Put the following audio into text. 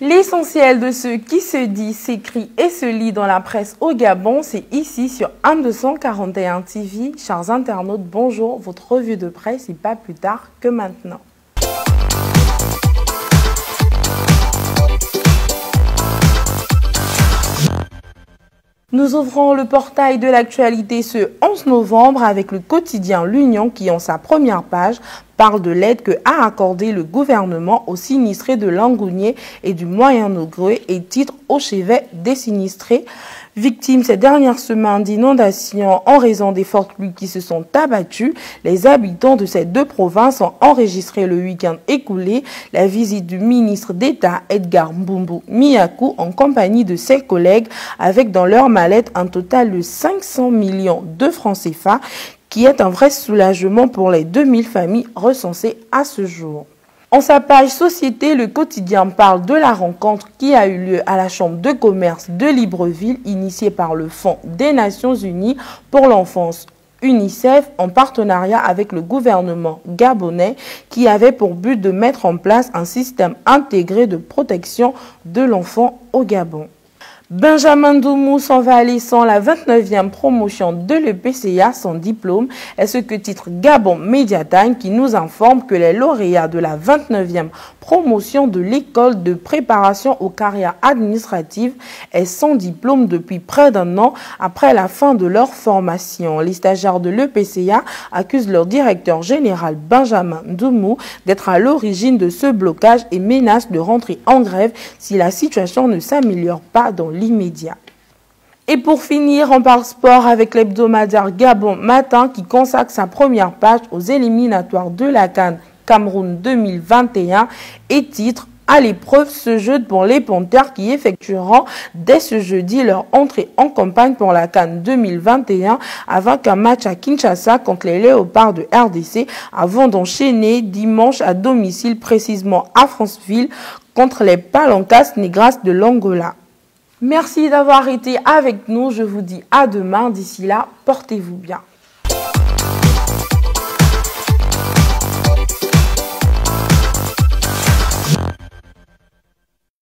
L'essentiel de ce qui se dit, s'écrit et se lit dans la presse au Gabon, c'est ici sur 1241 TV. Chers internautes, bonjour, votre revue de presse et pas plus tard que maintenant. Nous ouvrons le portail de l'actualité ce 11 novembre avec le quotidien L'Union qui, en sa première page, parle de l'aide que a accordé le gouvernement aux sinistrés de Langounié et du Moyen-Nogré et titre au chevet des sinistrés. Victimes ces dernières semaines d'inondations en raison des fortes pluies qui se sont abattues, les habitants de ces deux provinces ont enregistré le week-end écoulé la visite du ministre d'État Edgar Mbumbu Miakou en compagnie de ses collègues avec dans leur mallette un total de 500 millions de francs CFA qui est un vrai soulagement pour les 2000 familles recensées à ce jour. En sa page Société, le quotidien parle de la rencontre qui a eu lieu à la Chambre de commerce de Libreville, initiée par le Fonds des Nations Unies pour l'enfance UNICEF en partenariat avec le gouvernement gabonais qui avait pour but de mettre en place un système intégré de protection de l'enfant au Gabon. Benjamin Ndoumou s'en va aller sans la 29e promotion de l'EPCA sans diplôme, est ce que titre Gabon Media Time qui nous informe que les lauréats de la 29e promotion de l'école de préparation aux carrières administratives est sans diplôme depuis près d'un an après la fin de leur formation. Les stagiaires de l'EPCA accusent leur directeur général Benjamin Ndoumou d'être à l'origine de ce blocage et menacent de rentrer en grève si la situation ne s'améliore pas dans l'immédiat. Et pour finir, on parle sport avec l'hebdomadaire Gabon Matin qui consacre sa première page aux éliminatoires de la CAN Cameroun 2021 et titre à l'épreuve ce jeu pour les Panthères qui effectueront dès ce jeudi leur entrée en campagne pour la CAN 2021 avec un match à Kinshasa contre les Léopards de RDC avant d'enchaîner dimanche à domicile précisément à Franceville contre les Palancas Negras de l'Angola. Merci d'avoir été avec nous. Je vous dis à demain. D'ici là, portez-vous bien.